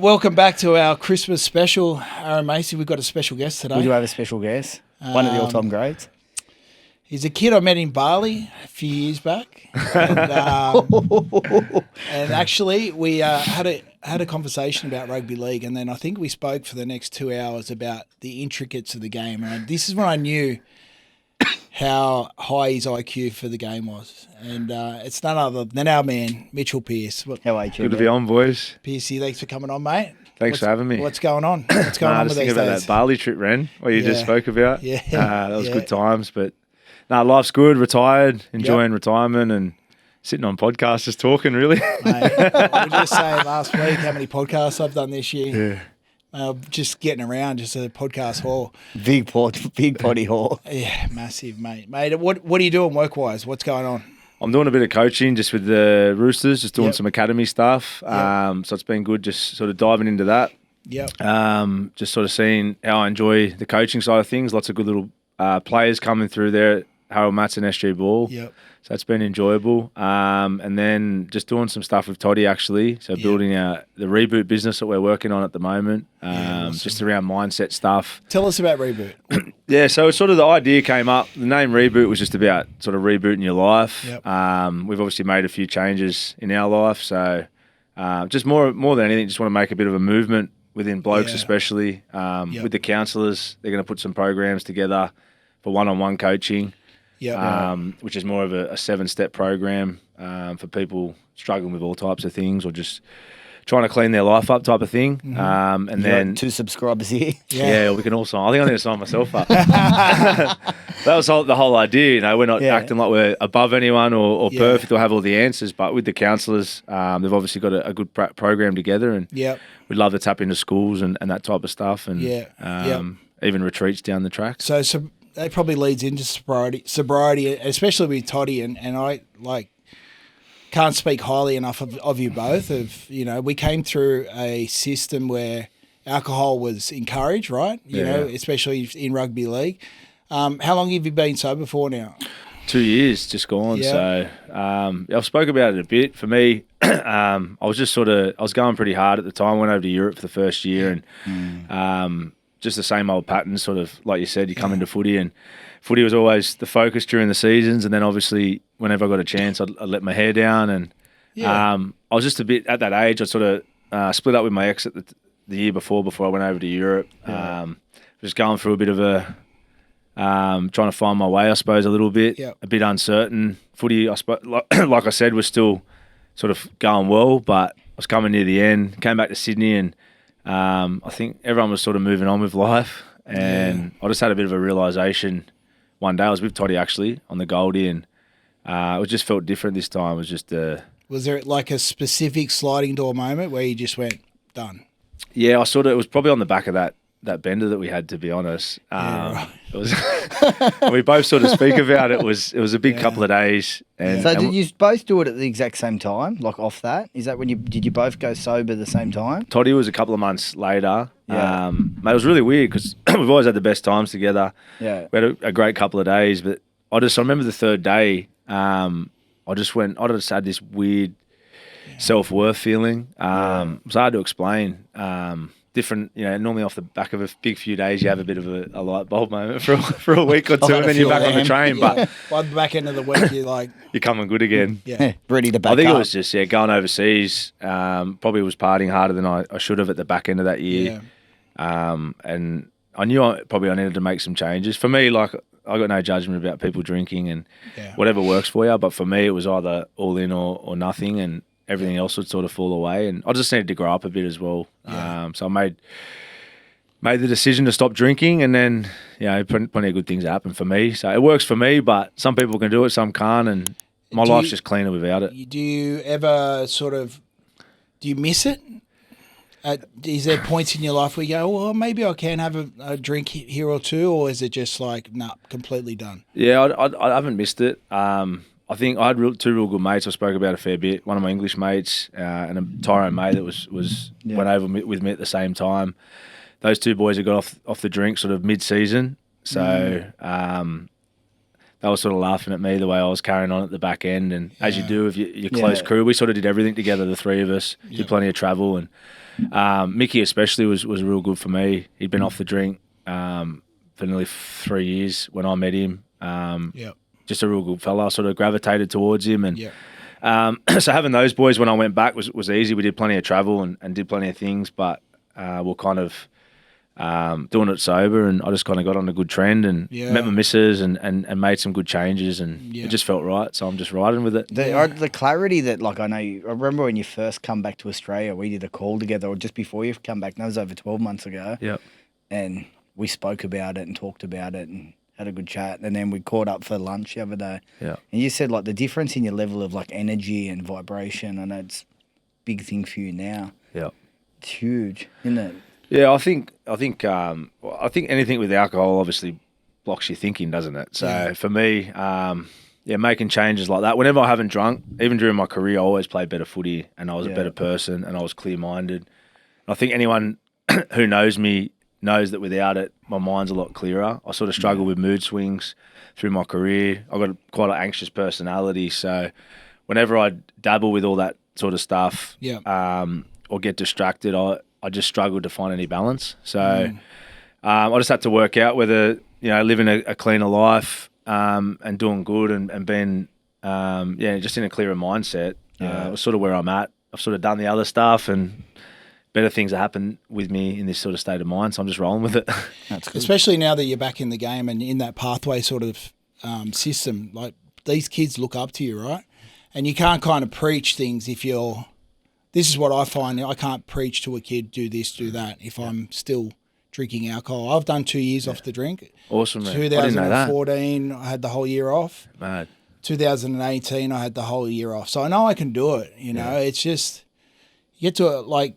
welcome back to our Christmas special. Aaron Macy, we've got a special guest today. We do have a special guest, one of the all-time greats. He's a kid I met in Bali a few years back. And, and actually, we had a conversation about rugby league, and then I think we spoke for the next 2 hours about the intricacies of the game. And this is when I knew how high his IQ for the game was. And it's none other than our man, Mitchell Pearce. How are you? Good to be on, boys. Pearcey, thanks for coming on, mate. Thanks for having me. What's going on? What's going on with these days? Just thinking about that Bali trip, Ren, what you just spoke about. Yeah. That was good times. But no, life's good, retired, enjoying retirement and sitting on podcasts just talking, really. Mate, we were just saying last week how many podcasts I've done this year. Yeah. Just getting around, just a podcast hall. Big potty hall. Yeah, massive, mate. Mate, what are you doing work-wise? What's going on? I'm doing a bit of coaching just with the Roosters, just doing some academy stuff. So it's been good just sort of diving into that. Yep. Just sort of seeing how I enjoy the coaching side of things. Lots of good little players coming through there. Harold Matts and SG Ball. Yep. So that's been enjoyable. And then just doing some stuff with Toddy, actually. So building the Reboot business that we're working on at the moment. Awesome. Just around mindset stuff. Tell us about Reboot. Yeah, so sort of the idea came up. The name Reboot was just about sort of rebooting your life. Yep. We've obviously made a few changes in our life. So just more than anything, just want to make a bit of a movement within blokes especially. With the counsellors, they're going to put some programs together for one-on-one coaching. Which is more of a 7-step program for people struggling with all types of things or just trying to clean their life up type of thing. And You then got 2 subscribers here. yeah, we can all sign. I think I'm going to sign myself up. That was the whole idea. You know, we're not acting like we're above anyone or perfect or have all the answers. But with the counsellors, they've obviously got a good program together, and we'd love to tap into schools and that type of stuff, and even retreats down the track. So that probably leads into sobriety, especially with Toddy, and I can't speak highly enough of you both. We came through a system where alcohol was encouraged, right? You know, especially in rugby league. How long have you been sober for now? 2 years just gone. Yeah. So I've spoke about it a bit. For me, I was going pretty hard at the time. Went over to Europe for the first year, and just the same old pattern, sort of like you said. You come into footy, and footy was always the focus during the seasons, and then obviously whenever I got a chance, I'd let my hair down, and I was just a bit at that age. I sort of split up with my ex at the year before I went over to Europe. Just going through a bit of a trying to find my way, I suppose, a little bit, a bit uncertain. Footy, I suppose, like I said, was still sort of going well, but I was coming near the end. Came back to Sydney, and I think everyone was sort of moving on with life, and I just had a bit of a realisation one day. I was with Toddy actually on the Goldie, and it just felt different this time. It was just Was there like a specific sliding door moment where you just went, done? Yeah, it was probably on the back of that bender that we had, to be honest. It was we both sort of speak about it. It was a big couple of days. And, So did you both do it at the exact same time, like off that? Is that when did you both go sober at the same time? Toddy was a couple of months later. Mate, it was really weird because we've always had the best times together. Yeah, we had a great couple of days, but I remember the third day. I just had this weird self-worth feeling. It was hard to explain. Different, normally off the back of a big few days, you have a bit of a light bulb moment for a week or two, and then you're back on the train. But by the back end of the week, you're coming good again. Ready to back up. I think it was just going overseas. Probably was partying harder than I should have at the back end of that year. And I knew I needed to make some changes. For me, I got no judgment about people drinking and whatever works for you. But for me, it was either all in or nothing, and everything else would sort of fall away. And I just needed to grow up a bit as well. So I made the decision to stop drinking, and then, plenty of good things happen for me. So it works for me, but some people can do it, some can't, and my life's just cleaner without it. Do you ever do you miss it? Is there points in your life where you go, well, maybe I can have a drink here or two, or is it just like, nah, completely done? Yeah, I haven't missed it. I think I had two real good mates I spoke about a fair bit. One of my English mates and a Tyrone mate that went over with me at the same time. Those two boys had got off the drink sort of mid-season. So they were sort of laughing at me the way I was carrying on at the back end. And as you do with your close crew, we sort of did everything together, the three of us, did plenty of travel. And Mickey especially was real good for me. He'd been off the drink for nearly 3 years when I met him. Just a real good fella. I sort of gravitated towards him. And so having those boys when I went back was easy. We did plenty of travel and did plenty of things, but we're kind of doing it sober, and I just kind of got on a good trend and met my missus and made some good changes, and it just felt right. So I'm just riding with it. The clarity that, like, I remember when you first come back to Australia, we did a call together, or just before you've come back, and that was over 12 months ago. And we spoke about it and talked about it and had a good chat, and then we caught up for lunch the other day. And you said, like, the difference in your level of, like, energy and vibration, I know it's a big thing for you now. It's huge, isn't it? Yeah, I think anything with alcohol obviously blocks your thinking, doesn't it? So for me, making changes like that. Whenever I haven't drunk, even during my career, I always played better footy, and I was a better person, and I was clear-minded. I think anyone who knows me knows that without it, my mind's a lot clearer. I sort of struggle with mood swings through my career. I've got quite an anxious personality, so whenever I dabble with all that sort of stuff, or get distracted, I just struggled to find any balance. So I just had to work out whether, living a cleaner life and doing good and being, just in a clearer mindset was sort of where I'm at. I've sort of done the other stuff, and better things have happened with me in this sort of state of mind, so I'm just rolling with it. That's good. Especially now that you're back in the game and in that pathway sort of system. Like, these kids look up to you, right? And you can't kind of preach things if you're... This is what I find. I can't preach to a kid, do this, do that, if I'm still drinking alcohol. I've done 2 years off the drink. Awesome, man. 2014, I had the whole year off. Mad. 2018, I had the whole year off. So I know I can do it, It's just, you get to, like,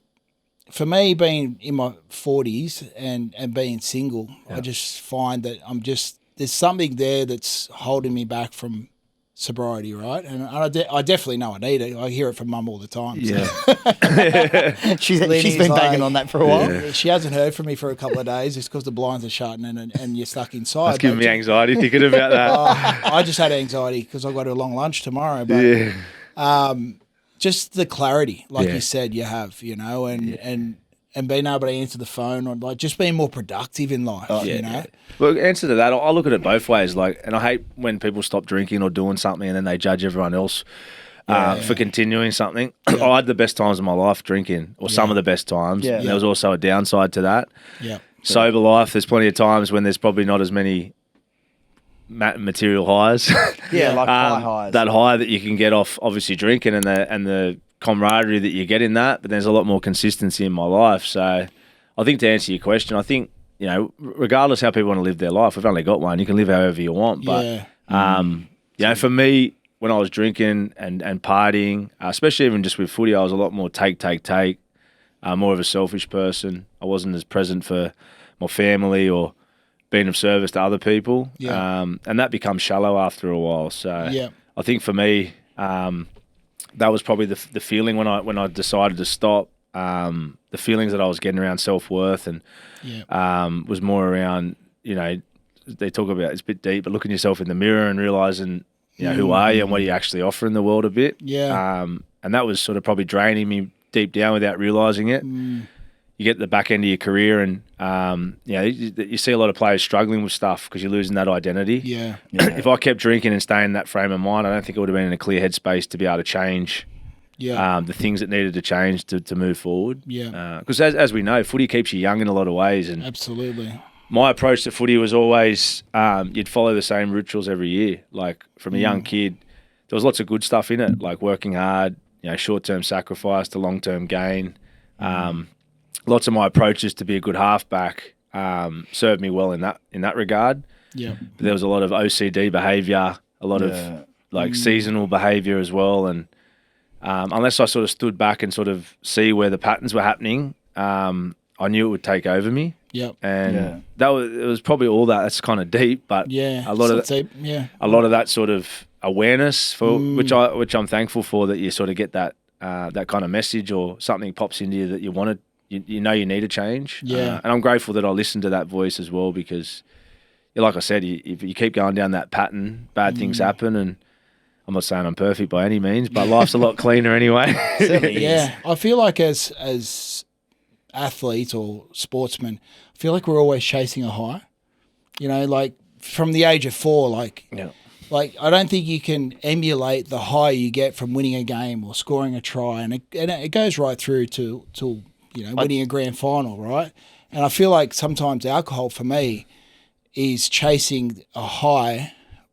for me, being in my 40s and being single, I just find that there's something there that's holding me back from sobriety, right? And I definitely know I need it. I hear it from Mum all the time. So. She's been banging on that for a while. Yeah. She hasn't heard from me for a couple of days. It's because the blinds are shut and you're stuck inside. That's giving me anxiety thinking about that. I just had anxiety because I've got a long lunch tomorrow. But just the clarity, like you said, you have, and being able to answer the phone, or like just being more productive in life, Well, answer to that, I look at it both ways. Like, and I hate when people stop drinking or doing something and then they judge everyone else for continuing something. I had the best times of my life drinking, or some of the best times. There was also a downside to that. Sober life, there's plenty of times when there's probably not as many material highs. Like high highs. That high that you can get off obviously drinking and the camaraderie that you get in that, but there's a lot more consistency in my life. So I think to answer your question, I think, regardless how people want to live their life, we've only got one. You can live however you want. But, for me, when I was drinking and partying, especially even just with footy, I was a lot more take, more of a selfish person. I wasn't as present for my family or being of service to other people. And that becomes shallow after a while. So I think for me, that was probably the feeling when I decided to stop. The feelings that I was getting around self-worth and was more around, they talk about, it's a bit deep, but looking yourself in the mirror and realising, who are you and what are you actually offering the world a bit. And that was sort of probably draining me deep down without realising it. You get to the back end of your career and, you see a lot of players struggling with stuff because you're losing that identity. If I kept drinking and staying in that frame of mind, I don't think I would have been in a clear headspace to be able to change the things that needed to change to move forward. Because as we know, footy keeps you young in a lot of ways. And absolutely. My approach to footy was always you'd follow the same rituals every year. Like from a young kid, there was lots of good stuff in it, like working hard, short-term sacrifice to long-term gain. Lots of my approaches to be a good halfback served me well in that regard. But there was a lot of OCD behaviour, a lot of seasonal behaviour as well. And unless I sort of stood back and sort of see where the patterns were happening, I knew it would take over me. And it was probably all that. That's kind of deep, but a lot of that sort of awareness for which I'm thankful for, that you sort of get that kind of message or something pops into you that you want to. You need a change. And I'm grateful that I listened to that voice as well, because, like I said, if you keep going down that pattern, bad things happen. And I'm not saying I'm perfect by any means, but life's a lot cleaner anyway. Yeah, I feel like as athletes or sportsmen, I feel like we're always chasing a high. You know, like from the age of 4, like I don't think you can emulate the high you get from winning a game or scoring a try, and it goes right through to winning a grand final, right? And I feel like sometimes alcohol for me is chasing a high,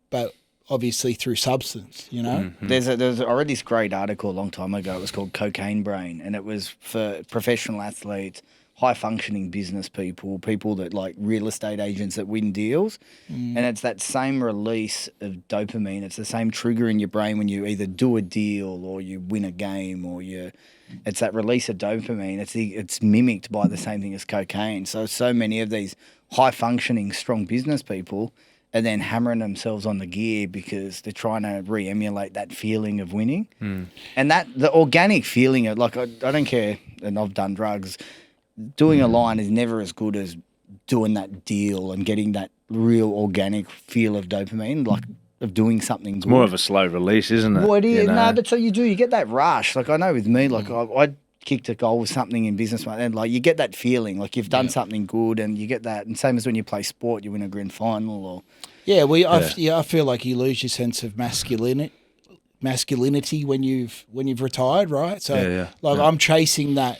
but obviously through substance, you know? Mm-hmm. I read this great article a long time ago. It was called Cocaine Brain, and it was for professional athletes, high-functioning business people that like real estate agents that win deals. And it's that same release of dopamine. It's the same trigger in your brain when you either do a deal or you win a game or it's that release of dopamine. It's mimicked by the same thing as cocaine. So many of these high-functioning, strong business people are then hammering themselves on the gear because they're trying to re-emulate that feeling of winning. And the organic feeling of, like, I don't care, and I've done drugs, doing a line is never as good as doing that deal and getting that real organic feel of dopamine, like of doing something good. It's more of a slow release, isn't it? Well, it is. No, but so you get that rush. Like I know with me, like I kicked a goal with something in business, and like you get that feeling, like you've done something good, and you get that. And same as when you play sport, you win a grand final, or I feel like you lose your sense of masculinity when you've retired, right? So I'm chasing that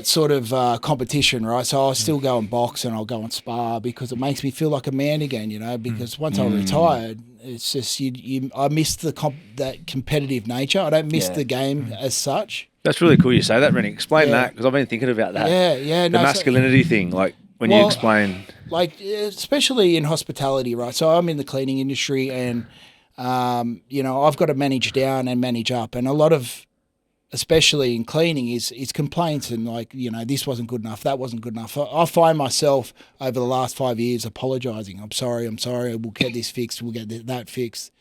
sort of competition, right? So I'll still go and box and I'll go and spar because it makes me feel like a man again, you know, because once I retired, it's just I miss that competitive nature. I don't miss the game as such. That's really cool you say that, Reni. Explain that, because I've been thinking about that. The masculinity thing, like when you explain. Like, especially in hospitality, right? So I'm in the cleaning industry and, I've got to manage down and manage up. And a lot of, especially in cleaning, is complaints and like, this wasn't good enough, that wasn't good enough. I find myself over the last 5 years apologising. I'm sorry, we'll get this fixed, we'll get that fixed.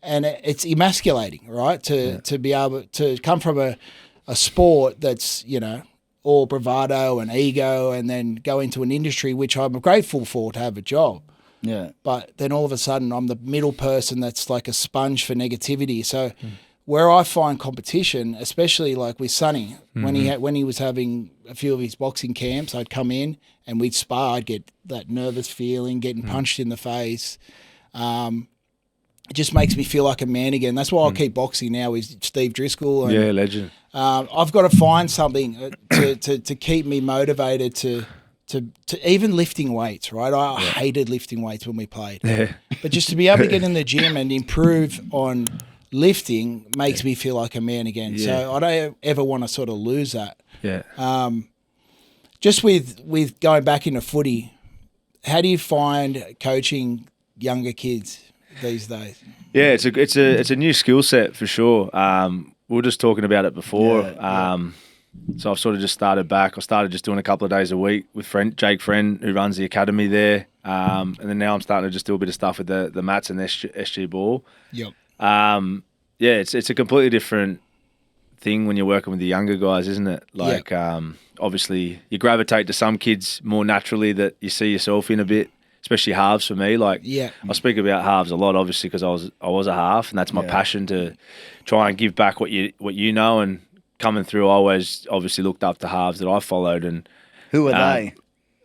And it's emasculating, right? To be able to come from a sport that's, all bravado and ego, and then go into an industry which I'm grateful for to have a job. Yeah. But then all of a sudden I'm the middle person that's like a sponge for negativity. So where I find competition, especially like with Sonny, when he was having a few of his boxing camps, I'd come in and we'd spar. I'd get that nervous feeling, getting punched in the face. It just makes me feel like a man again. That's why I keep boxing now with Steve Driscoll. And, legend. I've got to find something to keep me motivated to even lifting weights, right? I hated lifting weights when we played. Yeah. But just to be able to get in the gym and improve on lifting makes me feel like a man again. Yeah. So I don't ever want to sort of lose that. Yeah. Just with going back into footy, how do you find coaching younger kids these days? Yeah, it's a new skill set for sure. We were just talking about it before. So I've sort of just started back. I started just doing a couple of days a week with Jake Friend, who runs the academy there. And then now I'm starting to just do a bit of stuff with the Mats and SG Ball. Yep. It's a completely different thing when you're working with the younger guys, isn't it? Like, obviously you gravitate to some kids more naturally that you see yourself in a bit, especially halves for me. Like, I speak about halves a lot, obviously, because I was a half, and that's my passion to try and give back what you know. And coming through, I always obviously looked up to halves that I followed. And who are they?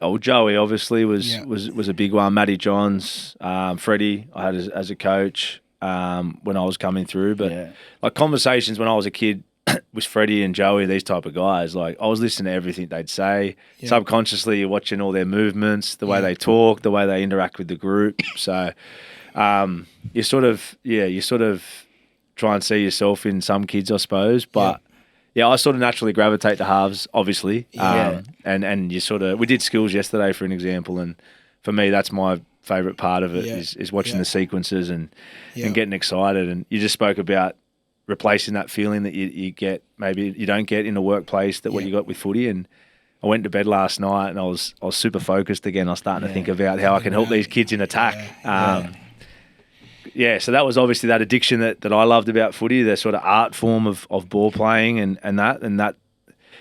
Oh, Joey obviously was a big one. Matty Johns, Freddie, I had as a coach when I was coming through. But like conversations when I was a kid with Freddie and Joey, these type of guys, like I was listening to everything they'd say. Yeah. Subconsciously, you're watching all their movements, the way they talk, the way they interact with the group. So you sort of try and see yourself in some kids, I suppose. But I sort of naturally gravitate to halves, obviously. And you sort of, we did skills yesterday, for an example, and for me, that's my favourite part of it is watching the sequences and getting excited. And you just spoke about replacing that feeling that you get, maybe you don't get in a workplace, that what you got with footy. And I went to bed last night and I was super focused again. I was starting to think about how I can help these kids in attack. So that was obviously that addiction that I loved about footy, the sort of art form of ball playing and that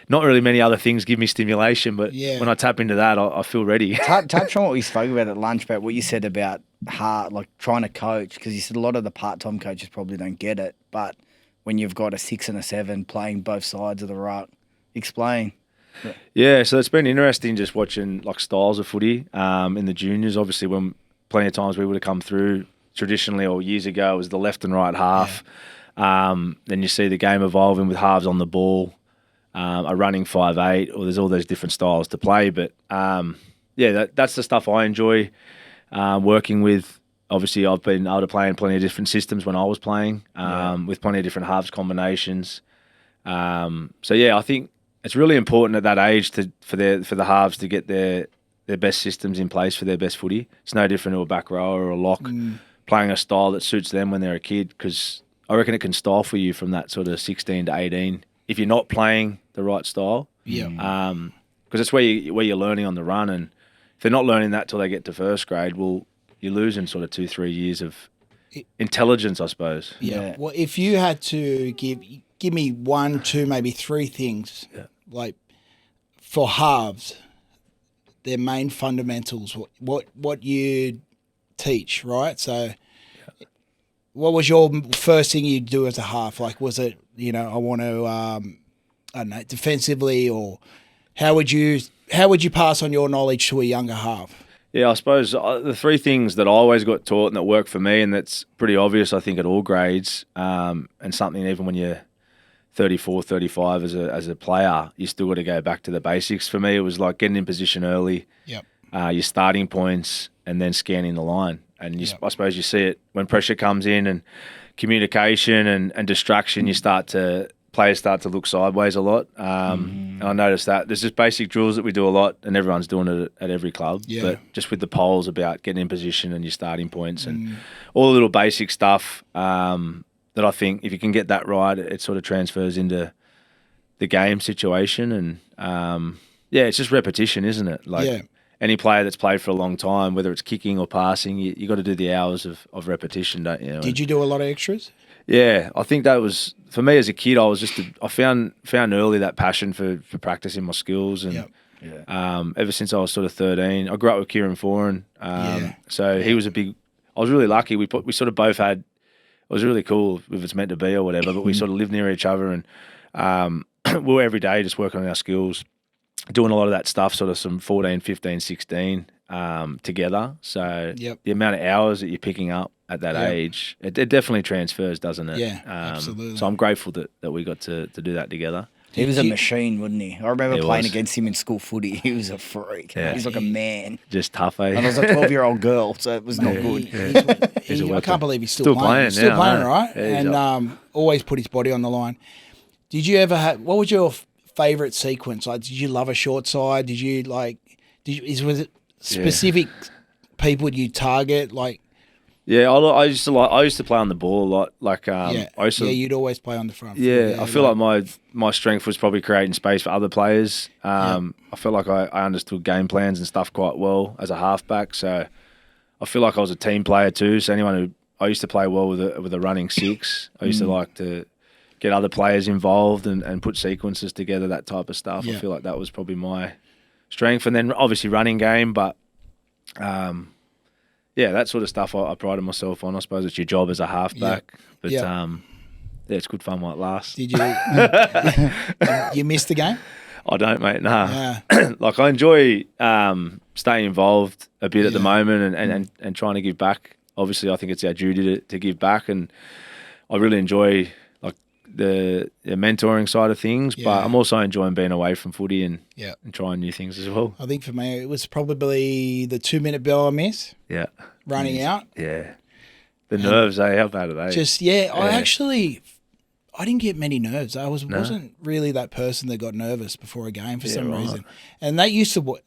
not really many other things give me stimulation, but Yeah. when I tap into that, I feel ready. Touch on what we spoke about at lunch, about what you said about trying to coach, because you said a lot of the part-time coaches probably don't get it, but when you've got a 6 and a 7 playing both sides of the ruck, explain. Yeah, so it's been interesting just watching like styles of footy in the juniors. Obviously, when plenty of times we would have come through traditionally or years ago, it was the left and right half. Then you see the game evolving with halves on the ball, a running 5'8", or there's all those different styles to play. But that's the stuff I enjoy working with. Obviously, I've been able to play in plenty of different systems when I was playing, with plenty of different halves combinations. I think it's really important at that age for the halves to get their best systems in place for their best footy. It's no different to a back rower or a lock playing a style that suits them when they're a kid, because I reckon it can stifle you from that sort of 16 to 18 if you're not playing the right style. Yeah. Because it's where you're learning on the run, and if they're not learning that till they get to first grade, well, you're losing sort of 2-3 years of intelligence, I suppose. Yeah. Well, if you had to give me 1, 2, maybe 3 things, like for halves, their main fundamentals, what you teach, right? So, what was your first thing you'd do as a half? Like, was it, I want to, I don't know, defensively, or how would you pass on your knowledge to a younger half? Yeah, I suppose the 3 things that I always got taught and that work for me, and that's pretty obvious, I think, at all grades, and something even when you're 34, 35 as a player, you still got to go back to the basics. For me, it was like getting in position early, your starting points, and then scanning the line. And I suppose you see it when pressure comes in and communication and distraction, players start to look sideways a lot. And I noticed that there's just basic drills that we do a lot, and everyone's doing it at every club. Yeah. But just with the polls about getting in position and your starting points and all the little basic stuff that I think if you can get that right, it sort of transfers into the game situation. And it's just repetition, isn't it? Like any player that's played for a long time, whether it's kicking or passing, you got to do the hours of repetition, don't you? Did you do a lot of extras? Yeah, I think that was, for me as a kid, I found early that passion for practicing my skills. And ever since I was sort of 13, I grew up with Kieran Foran. So he was I was really lucky. We sort of both had, it was really cool if it's meant to be or whatever, but we sort of lived near each other, and we were every day just working on our skills, doing a lot of that stuff, sort of some 14, 15, 16 together. So the amount of hours that you're picking up at that age, it definitely transfers, doesn't it? Yeah, absolutely. So I'm grateful that we got to do that together. He was a machine, wasn't he? I remember playing against him in school footy. He was a freak. Yeah. He's like a man. Just tough, eh? And I was a 12-year-old girl, so it was not good. I can't believe he's still playing. He's still playing, right? Yeah, and always put his body on the line. Did you ever what was your favourite sequence? Like, did you love a short side? Was it specific people you target? Like, I used to play on the ball a lot. Like, you'd always play on the front. Yeah, I feel like my strength was probably creating space for other players. I feel like I understood game plans and stuff quite well as a halfback. So I feel like I was a team player too. So I used to play well with a running 6. I used to like to get other players involved and put sequences together, that type of stuff. I feel like that was probably my strength. And then obviously running game, but that sort of stuff I prided myself on. I suppose it's your job as a halfback. But it's good fun while it lasts. Did you you miss the game? I don't, mate. Nah. Like, I enjoy staying involved a bit at the moment and trying to give back. Obviously, I think it's our duty to give back, and I really enjoy like the mentoring side of things. But I'm also enjoying being away from footy and trying new things as well. I think for me, it was probably the 2-minute bell I miss. Yeah. Running out. Yeah. The nerves, how bad are they? Just, I didn't get many nerves. I wasn't really that person that got nervous before a game for some reason. And that used to,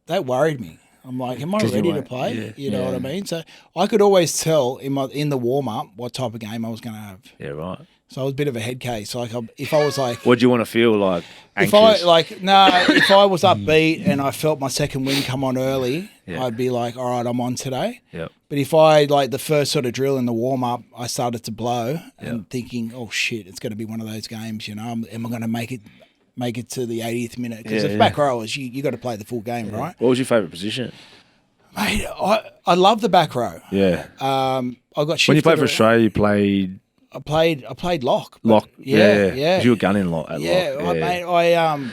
that worried me. I'm like, am I ready to play? Yeah. You know what I mean? So I could always tell in the warm-up what type of game I was going to have. Yeah, right. So I was a bit of a head case. Like, if I was like... What do you want to feel like? Anxious? If I was upbeat and I felt my second win come on early, I'd be like, all right, I'm on today. Yep. But if I, the first sort of drill in the warm-up, I started to blow and thinking, oh, shit, it's going to be one of those games, am I going to make make it to the 80th minute. Because if back rowers, you got to play the full game, right? What was your favourite position? Mate, I love the back row. Yeah. I got shifted. When you played for Australia, you played... I played lock. Lock. Yeah. 'Cause you were gunning lock at lock. Mate,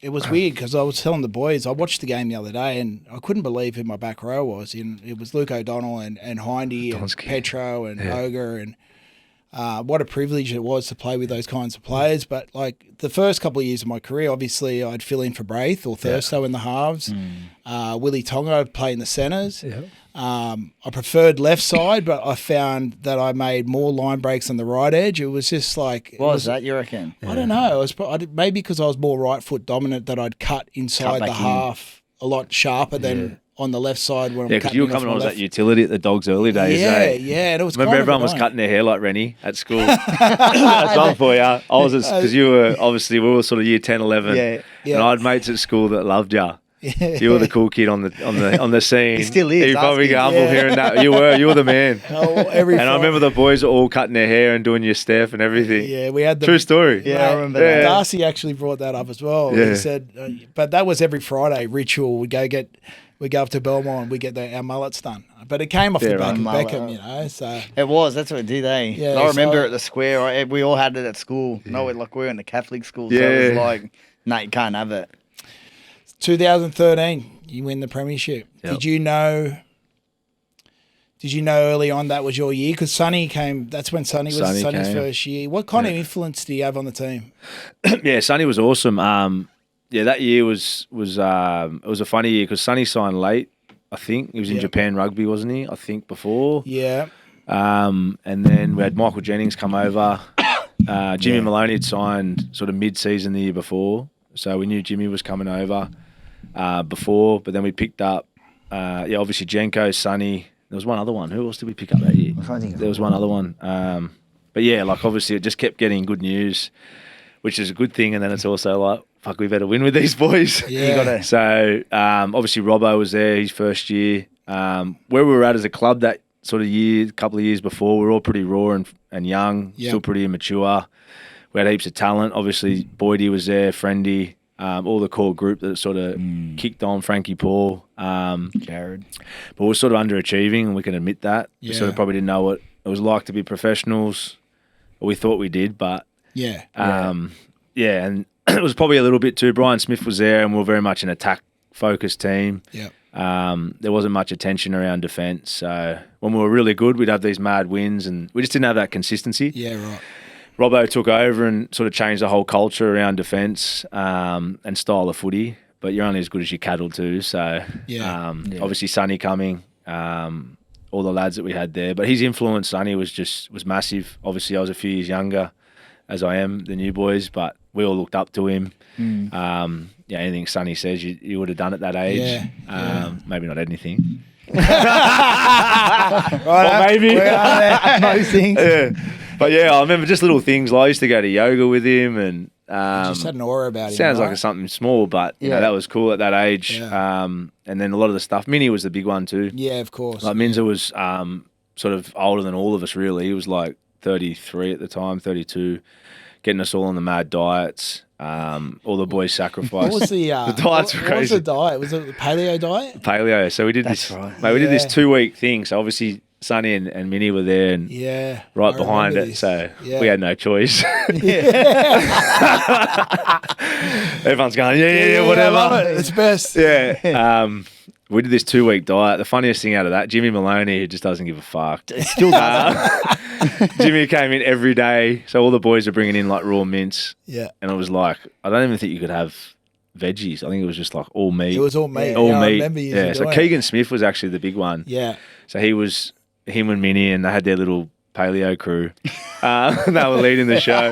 it was weird because I was telling the boys, I watched the game the other day and I couldn't believe who my back row was. It was Luke O'Donnell and Hindy and Petro and Ogre, and what a privilege it was to play with those kinds of players. But like the first couple of years of my career, obviously I'd fill in for Braith or Thursto in the halves. Willie Tonga, I'd play in the centres. Yeah. I preferred left side, but I found that I made more line breaks on the right edge. It was just like... What was that, you reckon? I don't know. Maybe because I was more right foot dominant, that I'd cut inside the half a lot sharper than on the left side. When because you were coming on as that utility at the Dogs early days. Yeah. And it was remember everyone was cutting their hair like Reni at school. That's one for you. I was because you were obviously we were sort of year 10, 11. And I had mates at school that loved you. You were the cool kid on the scene. He still is. You probably get humble hearing that. You were the man. I remember the boys were all cutting their hair and doing your step and everything. Yeah, we had the true story. Yeah, I remember that. Darcy actually brought that up as well. Yeah. He said, but that was every Friday ritual. We go up to Belmont and we get our mullets done. But it came off the back of Beckham, you know. So it was. That's what it did, eh? Yeah, I remember at the square. We all had it at school. Yeah. No, we were in the Catholic school, so it was like, no, you can't have it. 2013, you win the Premiership. Yep. Did you know early on that was your year? Because Sonny came. That's when Sonny's first year. What kind of influence do you have on the team? Yeah, Sonny was awesome. That year was it was a funny year because Sonny signed late. I think he was in Japan Rugby, wasn't he? I think before. Yeah. And then we had Michael Jennings come over. Jimmy Maloney had signed sort of mid-season the year before, so we knew Jimmy was coming over. Before, but then we picked up, obviously Jenko, Sonny. There was one other one. Who else did we pick up that year? There was one other one. But yeah, like obviously it just kept getting good news, which is a good thing. And then it's also like, fuck, we better win with these boys. Yeah. So obviously Robbo was there his first year. Where we were at as a club that sort of year, couple of years before, we were all pretty raw and young, still pretty immature. We had heaps of talent. Obviously Boydie was there, Friendy. All the core group that sort of kicked on, Frankie Paul, Jared. But we're sort of underachieving, and we can admit that. We sort of probably didn't know what it was like to be professionals. We thought we did, but and it was probably a little bit too. Brian Smith was there, and we were very much an attack-focused team. Yeah. There wasn't much attention around defence. So when we were really good, we'd have these mad wins, and we just didn't have that consistency. Yeah, right. Robbo took over and sort of changed the whole culture around defence and style of footy. But you're only as good as your cattle too. So obviously Sonny coming, all the lads that we had there. But his influence, Sonny, was massive. Obviously I was a few years younger, as I am, the new boys, but we all looked up to him. Anything Sonny says, you would have done at that age. Maybe not anything. Right, maybe. Most things. Yeah. But I remember just little things. Like I used to go to yoga with him, and just had an aura about him. Sounds like something small, but you know, that was cool at that age. Yeah. And then a lot of the stuff. Minnie was the big one too. Yeah, of course. Like Minza was sort of older than all of us. Really, he was like 33 at the time, 32, getting us all on the mad diets. All the boys sacrificed. What was the diets were crazy. What was the diet? Was it the paleo diet? Paleo. So we did this. Right. Mate, we did this 2-week thing. So obviously Sonny and Minnie were there, and right behind it. This. So we had no choice. Everyone's going, whatever. I love it. It's best. Yeah. We did this 2-week diet. The funniest thing out of that, Jimmy Maloney, who just doesn't give a fuck. Still doesn't. Jimmy came in every day. So all the boys are bringing in like raw mince. Yeah. And it was like, I don't even think you could have veggies. I think it was just like all meat. It was all meat. All meat. I remember you So Keegan Smith was actually the big one. Yeah. So him and Minnie, and they had their little paleo crew. They were leading the show.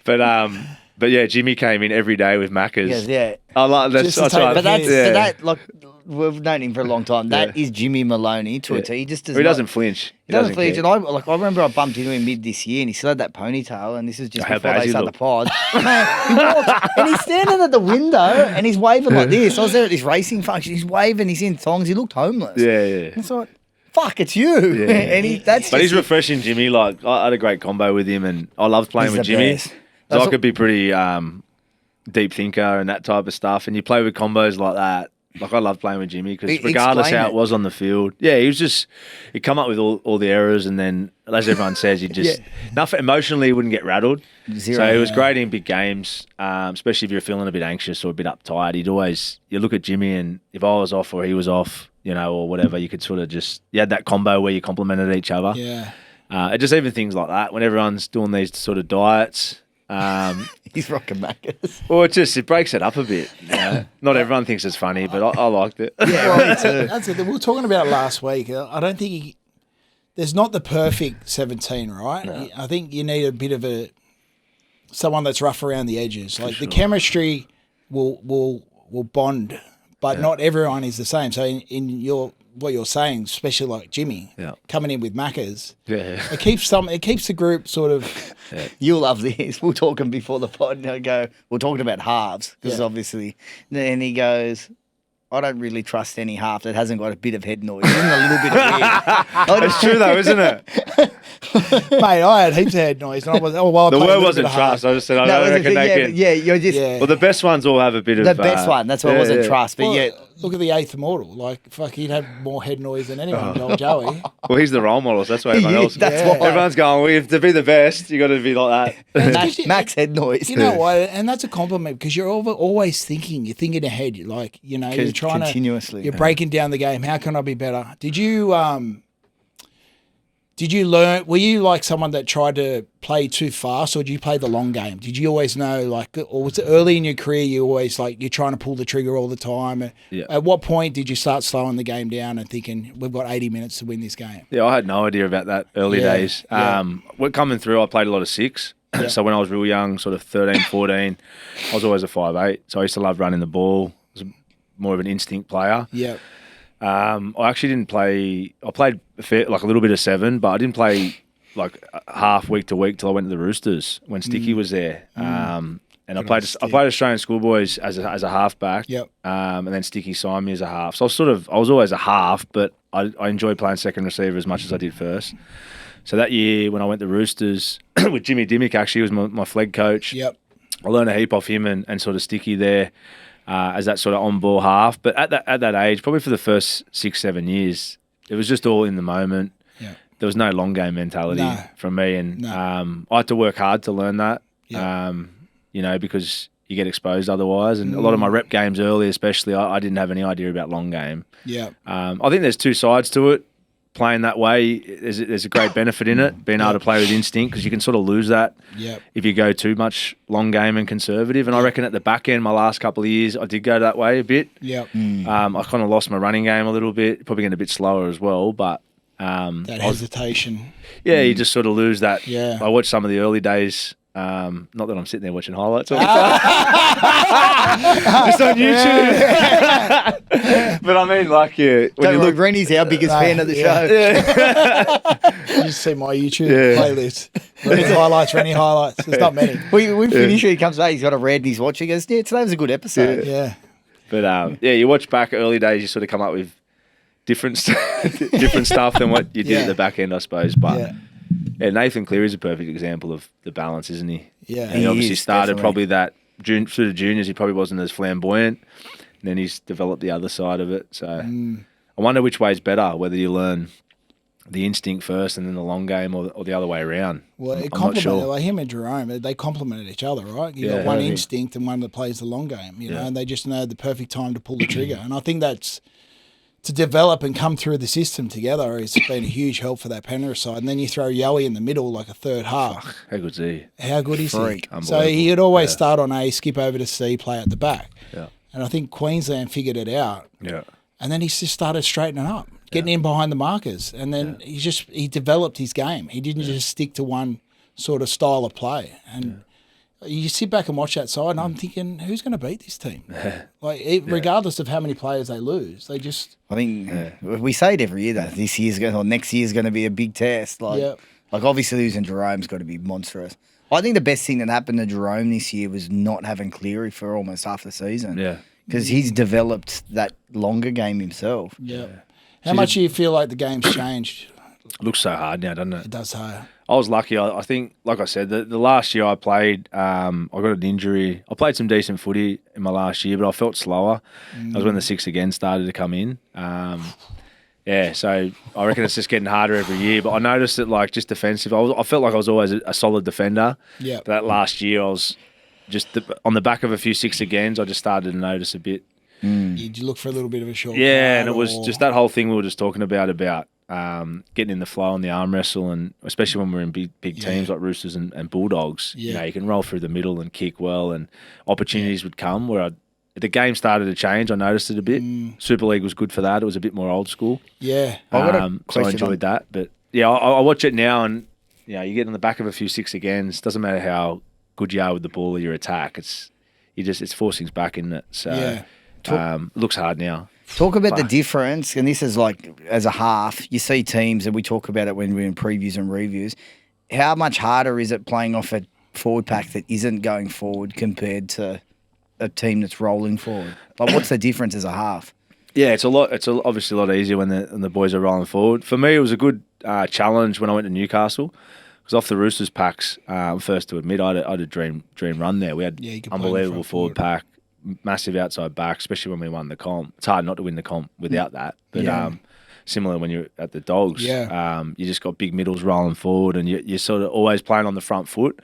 But yeah, Jimmy came in every day with Macca's. Yeah. I like that. That like we've known him for a long time. That is Jimmy Maloney to a T. He just doesn't flinch. He doesn't flinch. And I remember I bumped into him mid this year, and he still had that ponytail. And this is just before they started the pod. And he's standing at the window, and he's waving like this. I was there at this racing function. He's waving. He's in thongs. He looked homeless. Yeah. It's like, fuck, it's you. Yeah. And he's refreshing, Jimmy. Like I had a great combo with him, and I loved playing with Jimmy. Best. So I could be pretty deep thinker and that type of stuff. And you play with combos like that. Like I love playing with Jimmy because regardless how it was on the field, he'd come up with all the errors, and then as everyone says, nothing emotionally he wouldn't get rattled. Zero. So it was great in big games, especially if you're feeling a bit anxious or a bit uptight. You look at Jimmy, and if I was off or he was off, or whatever, you could sort of you had that combo where you complemented each other. Yeah. Just even things like that when everyone's doing these sort of diets. He's rocking Macca's. Well, it breaks it up a bit. Not everyone thinks it's funny, but I liked it. Yeah, me too. That's it. We were talking about it last week. I don't think there's not the perfect 17, right? No. I think you need a bit of someone that's rough around the edges. Like the chemistry will bond, but not everyone is the same. So in what you're saying, especially like Jimmy coming in with Macca's, it keeps the group sort of. Yeah. You'll love this. We're talking before the pod, and we're talking about halves because obviously, and he goes, I don't really trust any half that hasn't got a bit of head noise. Isn't a little bit of weird. It's true though, isn't it? Mate, I had heaps of head noise. And I was, the word wasn't trust. I just said, I don't reckon they can. Yeah, you're just... Yeah. Well, the best ones all have a bit of... The best one. That's why it wasn't trust. But look at the eighth immortal. Like, fuck, he'd have more head noise than anyone, old Joey. Well, he's the role model, so that's why everyone else... That's why. Everyone's going, well, to be the best, you got to be like that. Max head noise. You know what? And that's a compliment because you're always thinking. You're thinking ahead. Like, you're trying continuously. You're breaking down the game. How can I be better? Did you learn? Were you like someone that tried to play too fast, or did you play the long game? Did you always know, like, or was it early in your career you always like you're trying to pull the trigger all the time? Yeah. At what point did you start slowing the game down and thinking we've got 80 minutes to win this game? Yeah, I had no idea about that early days. Yeah. When coming through, I played a lot of six. Yeah. So when I was real young, sort of 13, 14, I was always a 5'8". So I used to love running the ball. I was more of an instinct player. Yeah. I actually didn't play. I played a little bit of seven, but I didn't play like half week to week till I went to the Roosters when Sticky was there. And I played Australian schoolboys as a halfback. Yep. And then Sticky signed me as a half. So I was always a half, but I enjoyed playing second receiver as much as I did first. So that year when I went to Roosters with Jimmy Dimmick, actually was my flag coach. Yep. I learned a heap off him and sort of Sticky there. As that sort of on-ball half. But at that age, probably for the first 6-7 years, it was just all in the moment. Yeah. There was no long game mentality from me. And I had to work hard to learn that, because you get exposed otherwise. And a lot of my rep games early especially, I didn't have any idea about long game. Yeah. I think there's two sides to it. Playing that way, there's a great benefit in it, being able to play with instinct, because you can sort of lose that if you go too much long game and conservative. And I reckon at the back end, my last couple of years, I did go that way a bit. Yep. I kind of lost my running game a little bit, probably getting a bit slower as well. But that hesitation. Yeah, you just sort of lose that. Yeah. I watched some of the early days. Not that I'm sitting there watching highlights all the time. Just on YouTube. But I mean, like, when you look, Reni's our biggest fan of the show. You just see my YouTube playlist. Reni highlights. There's not many. We finish it. He comes back. He's got a red and he's watching. He goes, today was a good episode. Yeah. But you watch back early days, you sort of come up with different stuff than what you did at the back end, I suppose. But Nathan Cleary's a perfect example of the balance, isn't he? Yeah. And he obviously started probably that through the juniors. He probably wasn't as flamboyant, and then he's developed the other side of it. So I wonder which way's better, whether you learn the instinct first and then the long game, or the other way around. Well, it I'm not sure. Like him and Jerome, they complemented each other, right? You got one instinct and one that plays the long game, you know, and they just know the perfect time to pull the trigger. And I think that's to develop and come through the system together has been a huge help for that Penrith side. And then you throw Yowie in the middle like a third half. How good's he? How good is he? So he would always start on A, skip over to C, play at the back. Yeah. And I think Queensland figured it out. Yeah. And then he just started straightening up, getting in behind the markers. And then he developed his game. He didn't just stick to one sort of style of play. And you sit back and watch that side, and I'm thinking, who's going to beat this team? Regardless of how many players they lose, they just. I think we say it every year that next year's going to be a big test. Like obviously losing Jerome's got to be monstrous. I think the best thing that happened to Jerome this year was not having Cleary for almost half the season. Yeah, because he's developed that longer game himself. Yeah. How much do you feel like the game's changed? It looks so hard now, doesn't it? It does hard. I was lucky. I think, like I said, the last year I played, I got an injury. I played some decent footy in my last year, but I felt slower. That was when the 6 again started to come in. So I reckon it's just getting harder every year. But I noticed that, like, just defensive, I felt like I was always a solid defender. Yeah. But that last year, I was just on the back of a few 6 agains, I just started to notice a bit. Did you look for a little bit of a short? Yeah, and it was just that whole thing we were just talking about getting in the flow on the arm wrestle, and especially when we're in big teams like Roosters and Bulldogs, you know, you can roll through the middle and kick well, and opportunities would come where the game started to change. I noticed it a bit. Super League was good for that. It was a bit more old school. Yeah. So I enjoyed that. But yeah, I watch it now, and you know, you get on the back of a few 6 agains. Doesn't matter how good you are with the ball or your attack. It's forcing back, isn't it? So it looks hard now. Talk about the difference, and this is like as a half, you see teams, and we talk about it when we're in previews and reviews. How much harder is it playing off a forward pack that isn't going forward compared to a team that's rolling forward? Like, what's the difference as a half? Yeah, it's obviously a lot easier when the boys are rolling forward. For me, it was a good challenge when I went to Newcastle. Because off the Roosters packs, first to admit, I had a dream run there. We had unbelievable forward pack, massive outside back, especially when we won the comp. It's hard not to win the comp without that. But similar when you're at the Dogs, you just got big middles rolling forward, and you're sort of always playing on the front foot.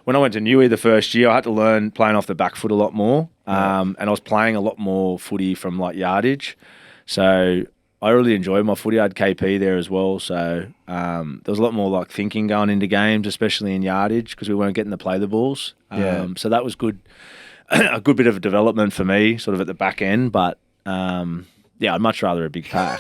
When I went to Newey the first year, I had to learn playing off the back foot a lot more, and I was playing a lot more footy from like yardage. So I really enjoyed my footy. I had KP there as well, so there was a lot more like thinking going into games, especially in yardage, because we weren't getting to play the balls. So that was good. A good bit of a development for me, sort of at the back end, but I'd much rather a big pack.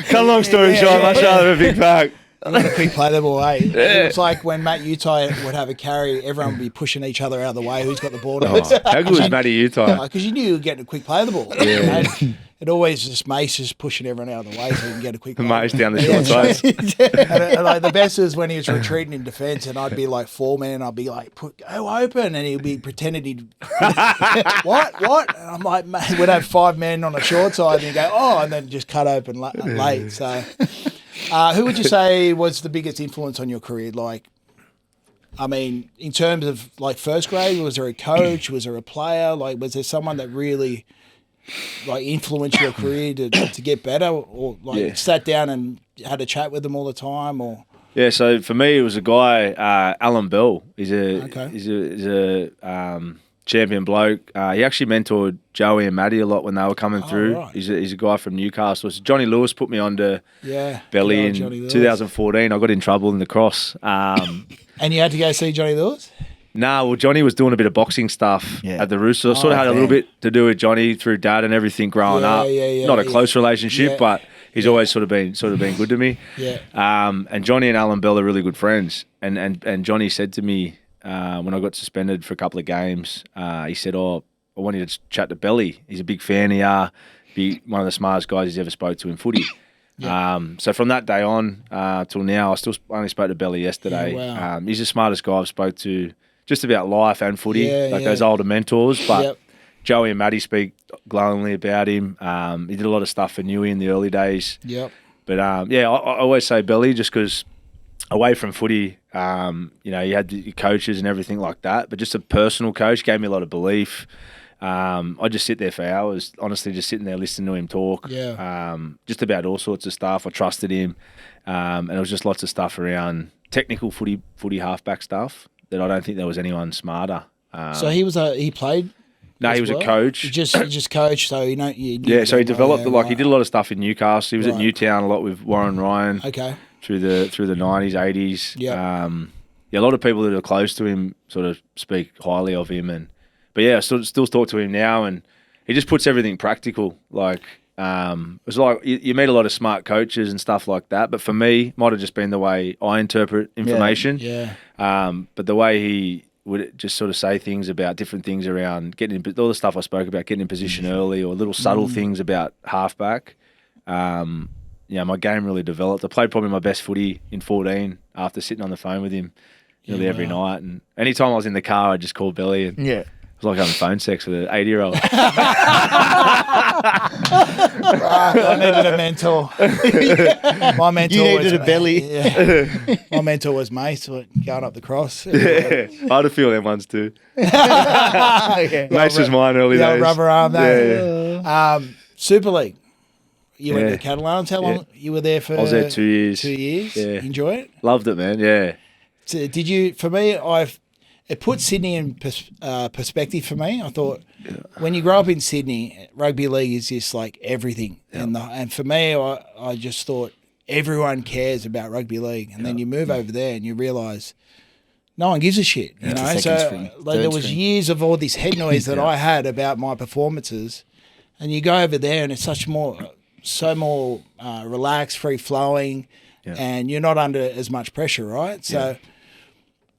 Cut a long story short, I'd much rather a big pack. You got a quick play the ball, eh? Yeah. It's like when Matt Utai would have a carry, everyone would be pushing each other out of the way. Who's got the ball? How good was Matty Utai? Because you knew you were getting a quick play the ball. Yeah. You know? It always just Mace is pushing everyone out of the way so you can get a quick play. Mace down the short side. And like the best is when he was retreating in defence, and I'd be like 4-man, and I'd be like, go open, and he'd be pretending he'd what? And I'm like, mate, we'd have 5 men on the short side, and he'd go, and then just cut open late. So. Who would you say was the biggest influence on your career? Like, I mean, in terms of like first grade, was there a coach? Was there a player? Like, was there someone that really like influenced your career to get better, or like sat down and had a chat with them all the time? Or so for me, it was a guy, Alan Bell. He's a champion bloke. He actually mentored Joey and Maddie a lot when they were coming through. Right. He's a guy from Newcastle. So Johnny Lewis put me on to Belly in 2014. I got in trouble in the cross. And you had to go see Johnny Lewis? No, well, Johnny was doing a bit of boxing stuff at the Roosters. I sort of had a little bit to do with Johnny through dad and everything growing up. Not a close relationship, but he's always sort of been good to me. Yeah. And Johnny and Alan Bell are really good friends. And Johnny said to me, when I got suspended for a couple of games, he said, I want you to chat to Belly. He's a big fan. Be one of the smartest guys he's ever spoke to in footy. So from that day on till now, I still only spoke to Belly yesterday. Yeah, wow. He's the smartest guy I've spoke to just about life and footy, those older mentors. But Joey and Maddie speak glowingly about him. He did a lot of stuff for Newey in the early days. Yep. But I always say Belly just because away from footy, you had your coaches and everything like that, but just a personal coach gave me a lot of belief. I just sit there for hours, honestly, just sitting there listening to him talk, just about all sorts of stuff. I trusted him, and it was just lots of stuff around technical footy halfback stuff that I don't think there was anyone smarter. So he played? No, he was a coach. He just coached, so so he developed he did a lot of stuff in Newcastle. He was at Newtown a lot with Warren Ryan. Okay. Through the 90s, 80s. Yeah. A lot of people that are close to him sort of speak highly of him, but I still talk to him now, and he just puts everything practical. Like it's like you meet a lot of smart coaches and stuff like that, but for me, it might have just been the way I interpret information. Yeah. But the way he would just sort of say things about different things around getting all the stuff I spoke about, getting in position early, or little subtle things about halfback. My game really developed. I played probably my best footy in 14 after sitting on the phone with him nearly every night. And anytime I was in the car, I'd just call Belly and I was like having phone sex with an 80-year-old. I needed a mentor. My mentor You needed was, a belly. Yeah. My mentor was Mace, going up the cross. Yeah. I had a few of them ones too. Yeah. Mace was mine early The old days. rubber arm, Yeah, that. Super League. You went Yeah. to the Catalans. How long you were there for? I was there 2 years. 2 years. Yeah. Enjoy it. Loved it, man. Yeah. So did you? For me, it put Sydney in perspective for me. I thought when you grow up in Sydney, rugby league is just like everything, and for me, I just thought everyone cares about rugby league, and then you move over there and you realise no one gives a shit. You know, so like, there was years of all this head noise that I had about my performances, and you go over there and it's so more relaxed, free flowing, and you're not under as much pressure, right? So.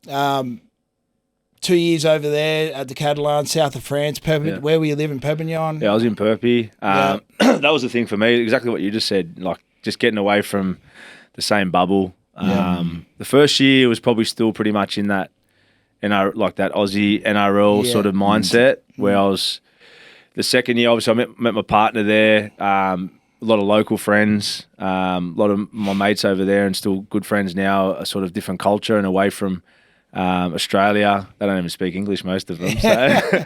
2 years over there at the Catalans, south of France. Where were you living? Perpignan? Yeah, I was in Pearcey. That was the thing for me, exactly what you just said, like just getting away from the same bubble. The first year was probably still pretty much in that, like that Aussie NRL sort of mindset, where I was. The second year, obviously, I met my partner there, a lot of local friends, a lot of my mates over there and still good friends now, a sort of different culture and away from Australia. They don't even speak English, most of them. So,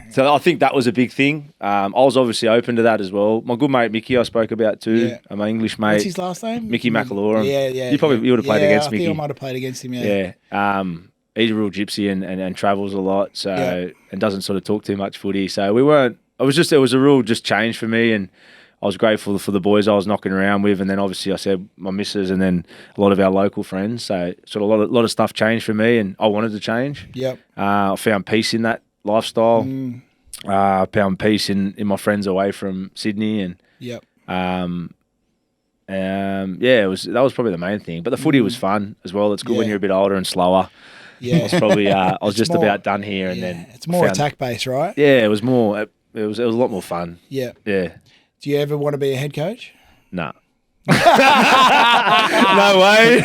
so I think that was a big thing. I was obviously open to that as well. My good mate Mickey, I spoke about too. My English mate. What's his last name? Mickey McAlorum. Yeah. You would have played against Mickey. I think I might have played against him. Yeah. He's a real gypsy and travels a lot. So and doesn't sort of talk too much footy. So we weren't. It was a real just change for me and. I was grateful for the boys I was knocking around with, and then obviously I said my missus, and then a lot of our local friends. So sort of a lot of stuff changed for me, and I wanted to change. Yep. I found peace in that lifestyle. I found peace in my friends away from Sydney, and it was probably the main thing. But the footy was fun as well. It's good when you're a bit older and slower. Yeah. I was probably I was just more, about done here, and then it's more attack based, right? Yeah, it was more. It was a lot more fun. Yeah. Yeah. Do you ever want to be a head coach? No. No way.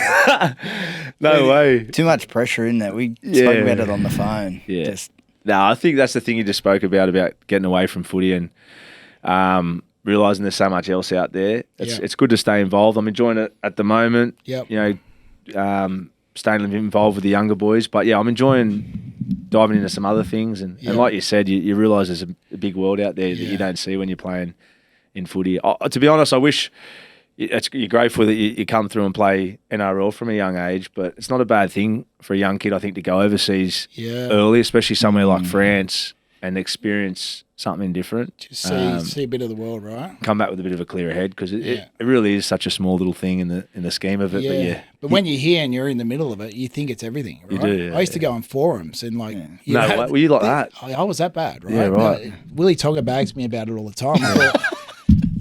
No way. Too much pressure in there. We spoke about it on the phone. Yeah. No, I think that's the thing you just spoke about getting away from footy and realising there's so much else out there. It's good to stay involved. I'm enjoying it at the moment. Yep. You know, staying involved with the younger boys. But yeah, I'm enjoying diving into some other things. And like you said, you realise there's a big world out there that you don't see when you're playing in footy. To be honest, I wish you're grateful that you come through and play NRL from a young age, but it's not a bad thing for a young kid, I think, to go overseas early, especially somewhere like France, and experience something different. Just see a bit of the world, right? Come back with a bit of a clearer head, because it really is such a small little thing in the scheme of it. But when you're here and you're in the middle of it, you think it's everything, right? You do, I used to go on forums and like... were you like that? I was that bad, right? Yeah, right. Willie Tonga bags me about it all the time. I thought,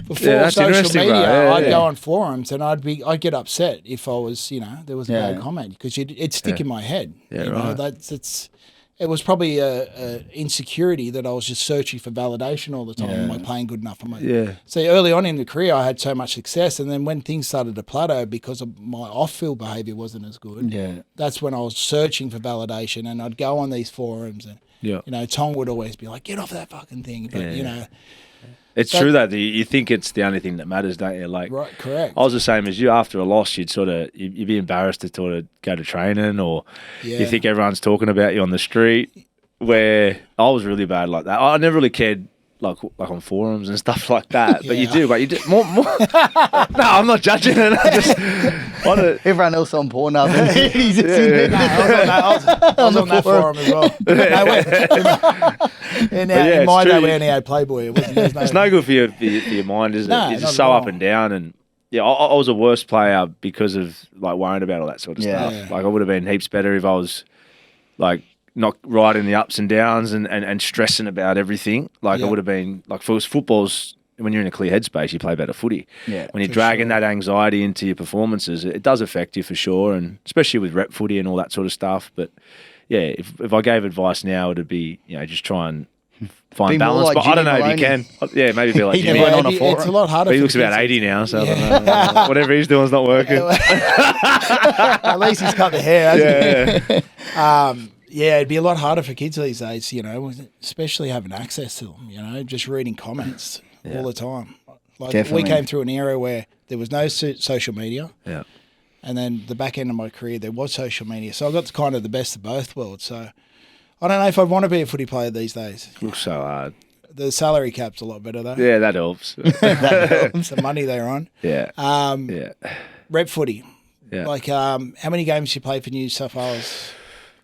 before that's social interesting, media, bro. I'd go on forums and I'd get upset if I was, there was a bad comment, because it'd stick in my head. Yeah, you know, it was probably a insecurity that I was just searching for validation all the time. Am I playing good enough? So early on in the career, I had so much success, and then when things started to plateau because of my off-field behaviour wasn't as good, that's when I was searching for validation, and I'd go on these forums, and Tong would always be like, "Get off that fucking thing," but It's true that you think it's the only thing that matters, don't you? Like, right, correct. I was the same as you. After a loss, you'd be embarrassed to sort of go to training, or you think everyone's talking about you on the street. Where I was really bad like that. I never really cared, like on forums and stuff like that. But you do more. No, I'm not judging it. Everyone else on Pornhub. And he's just in there. I was on that forum as well. In my day, we only had Playboy. It's no good for your mind, is it? No, You're just so up and down. And I was a worse player because of like worrying about all that sort of stuff. Like I would have been heaps better if I was like not riding the ups and downs and stressing about everything. Like I would have been like, for football's, when you're in a clear headspace, you play better footy. Yeah, when you're dragging that anxiety into your performances, it does affect you for sure, and especially with rep footy and all that sort of stuff. But yeah, if I gave advice now, it'd be just try and find balance. Like, but I don't know if you can. Yeah, maybe be like he Jimmy. never went on a forum. It's a lot harder. But he looks about 80 now, so I don't know. Whatever he's doing is not working. At least he's cut the hair, hasn't he? Yeah, it'd be a lot harder for kids these days, especially having access to them, just reading comments all the time. Like Definitely. we came through an era where there was no social media. Yeah. And then the back end of my career, there was social media. So I got kind of the best of both worlds. So I don't know if I'd want to be a footy player these days. Looks so hard. The salary cap's a lot better, though. Yeah, that helps. It's the money they're on. Yeah. Rep footy. Yeah. Like, how many games you played for New South Wales?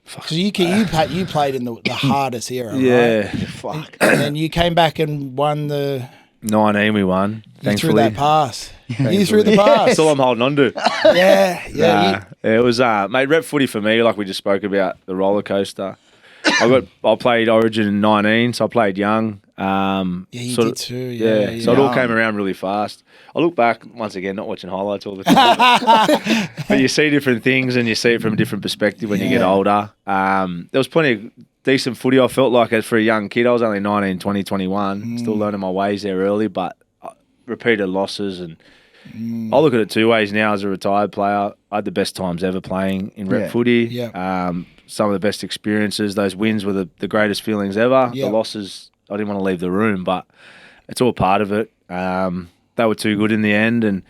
Because you played in the hardest era, Yeah. right? Fuck. And then you came back and won the... 19 we won, You thankfully. threw that pass. You threw the pass. That's all I'm holding on to. Yeah. It was, mate, rep footy for me, like we just spoke about, the roller coaster. I played Origin in 19, so I played young. You did too. Yeah. So it all came around really fast. I look back, once again, not watching highlights all the time, but you see different things and you see it from a different perspective when you get older. There was plenty of decent footy, I felt like, as for a young kid. I was only 19, 20, 21, still learning my ways there early, but repeated losses. And I look at it two ways now as a retired player. I had the best times ever playing in rep footy. Yeah. Some of the best experiences. Those wins were the greatest feelings ever. Yeah. The losses, I didn't want to leave the room, but it's all part of it. They were too good in the end, and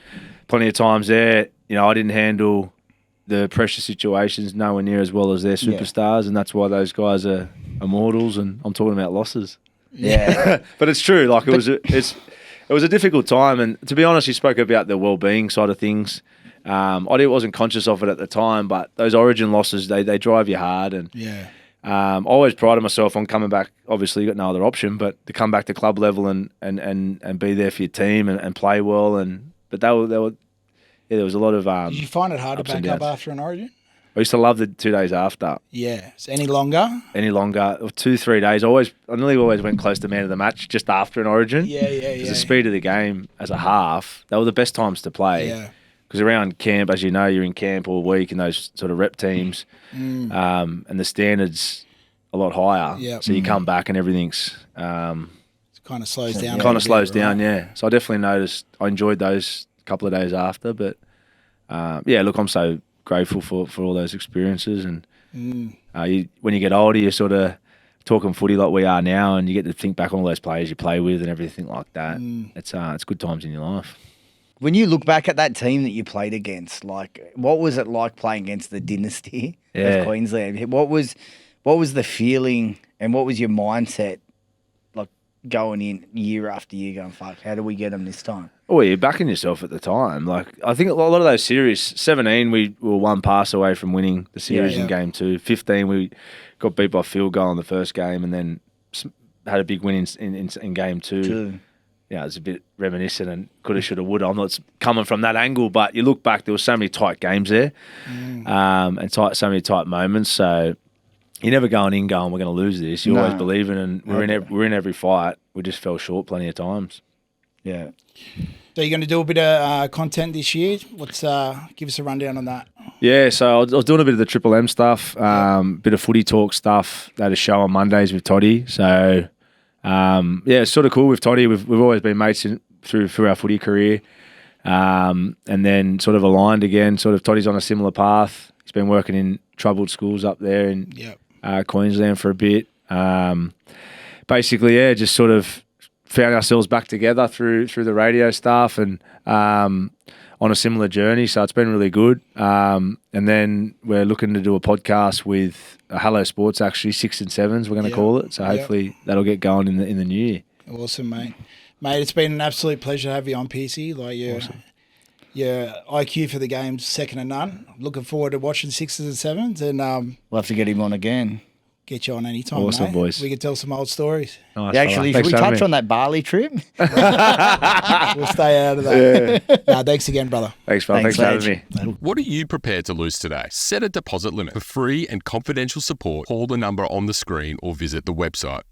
plenty of times there, I didn't handle the pressure situations nowhere near as well as their superstars, and that's why those guys are immortals. And I'm talking about losses. Yeah. But it's true. Like it was a difficult time, and to be honest, you spoke about the well-being side of things. I wasn't conscious of it at the time, but those Origin losses, they drive you hard. And I always prided myself on coming back. Obviously, you got no other option, but to come back to club level and be there for your team and play well. But there was a lot of. Did you find it hard to back up downs. after an Origin? I used to love the 2 days after. Yeah. So any longer? 2-3 days. I nearly always went close to man of the match just after an Origin. Yeah. Because the speed of the game as a half, they were the best times to play. Yeah. Because around camp, as you know, you're in camp all week in those sort of rep teams, and the standard's a lot higher. Yeah. So you come back and everything's It kind of slows down. yeah. So I definitely noticed I enjoyed those couple of days after, but look, I'm so grateful for all those experiences, and when you get older, you're sort of talking footy like we are now, and you get to think back on all those players you play with and everything like that. It's good times in your life. When you look back at that team that you played against, like, what was it like playing against the dynasty of Queensland? What was the feeling and what was your mindset, like, going in year after year going, fuck, how do we get them this time? Oh, you're backing yourself at the time. Like, I think a lot of those series, 17, we were one pass away from winning the series in game 2. 15, we got beat by field goal in the first game and then had a big win in game 2. Yeah, it's a bit reminiscent and coulda, shoulda, woulda. I'm not coming from that angle, but you look back, there were so many tight games there, and so many tight moments. So you're never going in going, we're going to lose this. You're always believing, and we're in every fight. We just fell short plenty of times. Yeah. So you're going to do a bit of content this year. Let's give us a rundown on that. Yeah, so I was doing a bit of the Triple M stuff, bit of footy talk stuff. They had a show on Mondays with Toddy. So. It's sort of cool with Toddy. We've always been mates through our footy career, and then sort of aligned again. Sort of Toddy's on a similar path. He's been working in troubled schools up there in Queensland for a bit. Basically, just sort of found ourselves back together through the radio stuff and on a similar journey. So it's been really good. And then we're looking to do a podcast with Hello Sports, actually, 6 and 7s, we're going to call it. So hopefully that'll get going in the new year. Awesome, mate. Mate, it's been an absolute pleasure to have you on, Pearcey. Like your IQ for the game's second to none. Looking forward to watching 6s and 7s, and we'll have to get him on again. Get you on anytime, awesome, mate. Boys. We can tell some old stories. Nice, actually, should we touch on that Bali trip? We'll stay out of that. Yeah. No, thanks again, brother. Thanks, bro. Thanks for having me. What are you prepared to lose today? Set a deposit limit. For free and confidential support, call the number on the screen or visit the website.